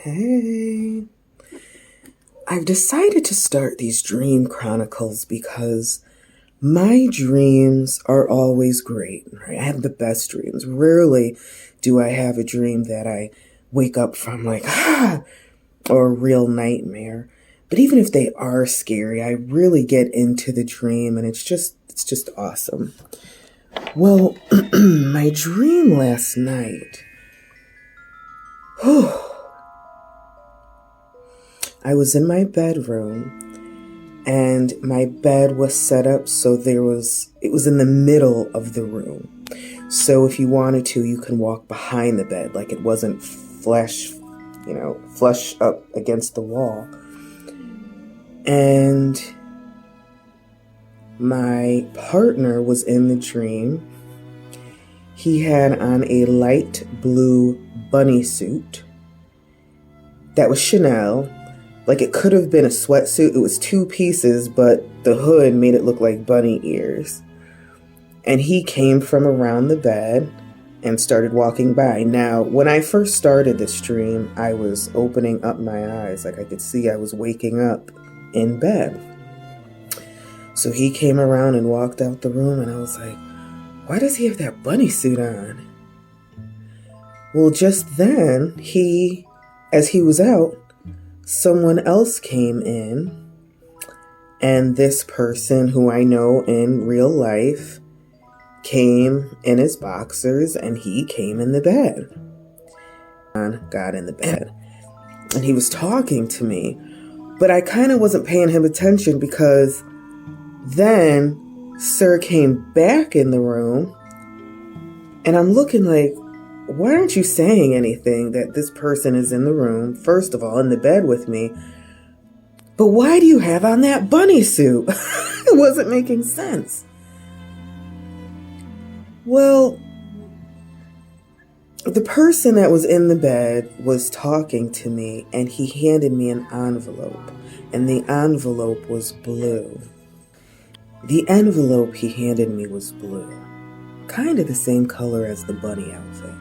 Hey, I've decided to start these dream chronicles because my dreams are always great. Right? I have the best dreams. Rarely do I have a dream that I wake up from like, or a real nightmare. But even if they are scary, I really get into the dream and it's just awesome. Well, my dream last night, I was in my bedroom and my bed was set up so it was in the middle of the room. So if you wanted to, you can walk behind the bed, like it wasn't flush up against the wall. And my partner was in the dream. He had on a light blue bunny suit that was Chanel. Like it could have been a sweatsuit. It was two pieces, but the hood made it look like bunny ears. And he came from around the bed and started walking by. Now, when I first started this dream, I was opening up my eyes. Like I could see I was waking up in bed. So he came around and walked out the room and I was like, why does he have that bunny suit on? Well, just then, as he was out, someone else came in, and this person who I know in real life came in his boxers and he came in the bed. Got in the bed and he was talking to me, but I kind of wasn't paying him attention because then Sir came back in the room and I'm looking like, why aren't you saying anything that this person is in the room, first of all, in the bed with me? But why do you have on that bunny suit? It wasn't making sense. Well, the person that was in the bed was talking to me and he handed me an envelope, and the envelope was blue. The envelope he handed me was blue, kind of the same color as the bunny outfit.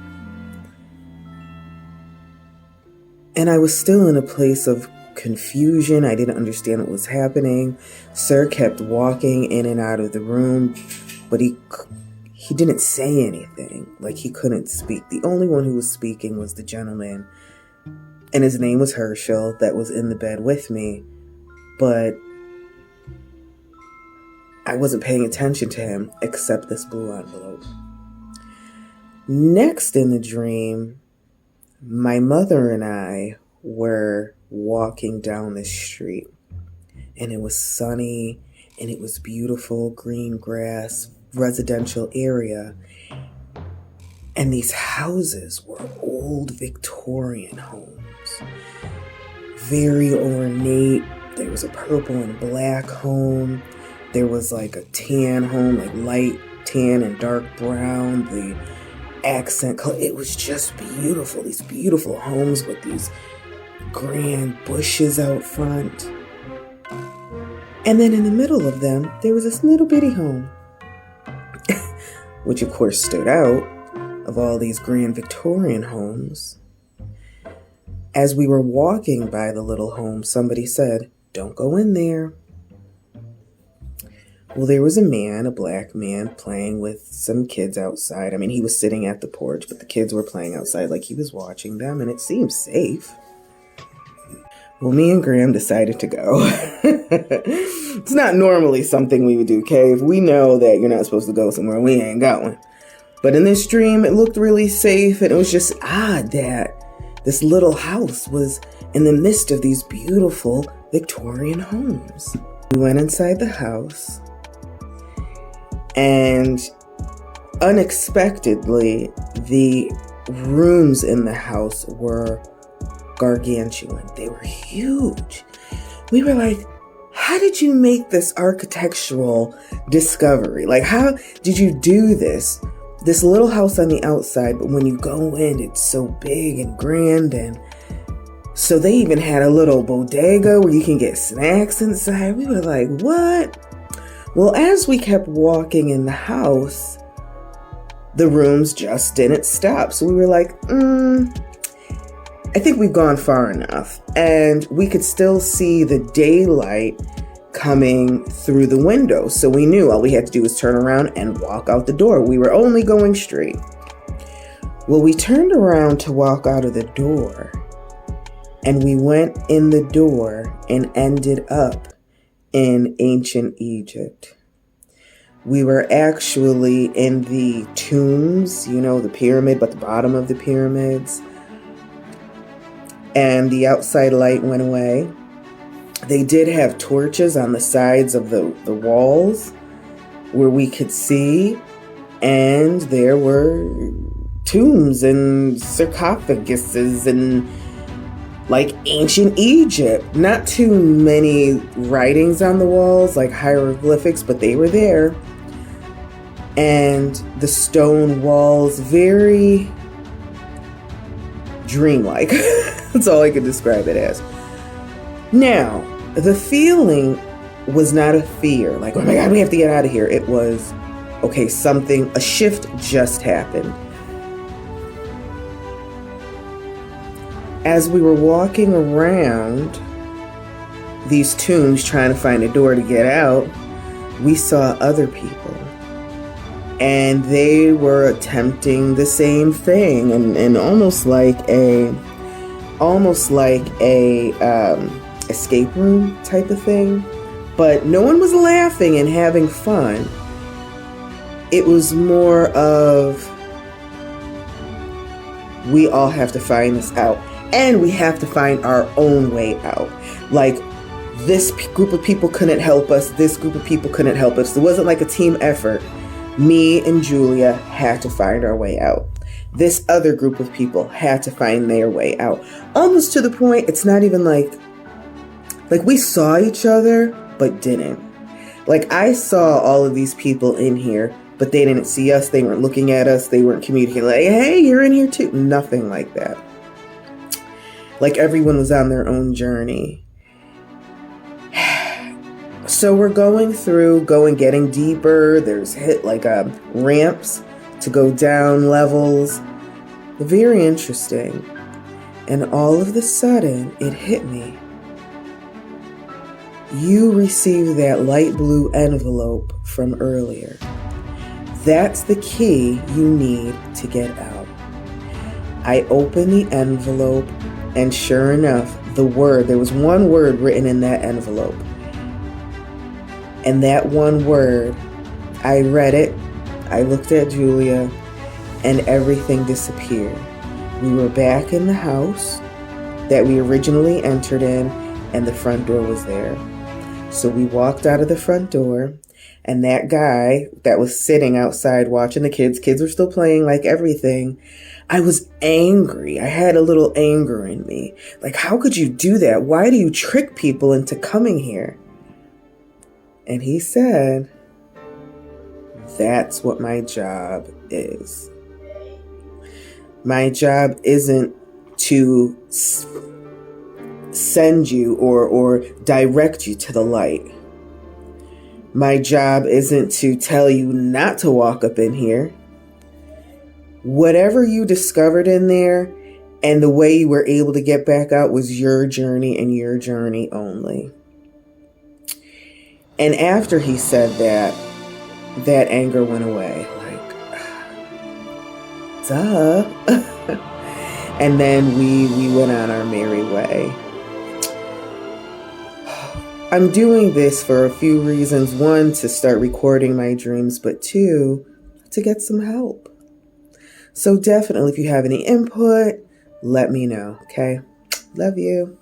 And I was still in a place of confusion. I didn't understand what was happening. Sir kept walking in and out of the room, but he didn't say anything. Like he couldn't speak. The only one who was speaking was the gentleman, and his name was Herschel, that was in the bed with me. But I wasn't paying attention to him except this blue envelope. Next in the dream, my mother and I were walking down the street, and it was sunny and it was beautiful green grass, residential area. And these houses were old Victorian homes, very ornate. There was a purple and black home. There was like a tan home, like light tan and dark brown. The accent color, it was just beautiful. These beautiful homes with these grand bushes out front. And then in the middle of them, there was this little bitty home, which of course stood out of all these grand Victorian homes. As we were walking by the little home, somebody said, "Don't go in there." Well, there was a black man, playing with some kids outside. I mean, he was sitting at the porch, but the kids were playing outside like he was watching them, and it seemed safe. Well, me and Graham decided to go. It's not normally something we would do, okay? If we know that you're not supposed to go somewhere, we ain't going. But in this dream, it looked really safe, and it was just odd that this little house was in the midst of these beautiful Victorian homes. We went inside the house, and unexpectedly, the rooms in the house were gargantuan. They were huge. We were like, how did you make this architectural discovery? Like, how did you do this? This little house on the outside, but when you go in, it's so big and grand. And so they even had a little bodega where you can get snacks inside. We were like, what? Well, as we kept walking in the house, the rooms just didn't stop. So we were like, I think we've gone far enough, and we could still see the daylight coming through the window. So we knew all we had to do was turn around and walk out the door. We were only going straight. Well, we turned around to walk out of the door, and we went in the door and ended up in ancient Egypt. We were actually in the tombs, the pyramid, but the bottom of the pyramids. And the outside light went away. They did have torches on the sides of the walls where we could see, and there were tombs and sarcophaguses and like ancient Egypt. Not too many writings on the walls, like hieroglyphics, but they were there. And the stone walls, very dreamlike. That's all I could describe it as. Now, the feeling was not a fear, like, oh my God, we have to get out of here. It was, okay, a shift just happened. As we were walking around these tombs trying to find a door to get out, we saw other people. And they were attempting the same thing, and almost like a escape room type of thing. But no one was laughing and having fun. It was more of, we all have to find this out, and we have to find our own way out. Like, this group of people couldn't help us, this group of people couldn't help us. It wasn't like a team effort. Me and Julia had to find our way out. This other group of people had to find their way out. Almost to the point, it's not even like we saw each other, but didn't. Like, I saw all of these people in here, but they didn't see us. They weren't looking at us. They weren't communicating like, hey, you're in here too. Nothing like that. Like, everyone was on their own journey. So we're getting deeper. There's ramps to go down levels. Very interesting. And all of a sudden, it hit me. You received that light blue envelope from earlier. That's the key you need to get out. I opened the envelope, and sure enough, there was one word written in that envelope. And that one word, I read it, I looked at Julia, and everything disappeared. We were back in the house that we originally entered in, and the front door was there. So we walked out of the front door, and that guy that was sitting outside watching the kids were still playing like everything. I was angry. I had a little anger in me. Like, how could you do that? Why do you trick people into coming here? And he said, that's what my job is. My job isn't to send you or direct you to the light. My job isn't to tell you not to walk up in here. Whatever you discovered in there and the way you were able to get back out was your journey and your journey only. And after he said that anger went away. Like, duh. And then we went on our merry way. I'm doing this for a few reasons. One, to start recording my dreams, but two, to get some help. So definitely, if you have any input, let me know, okay? Love you.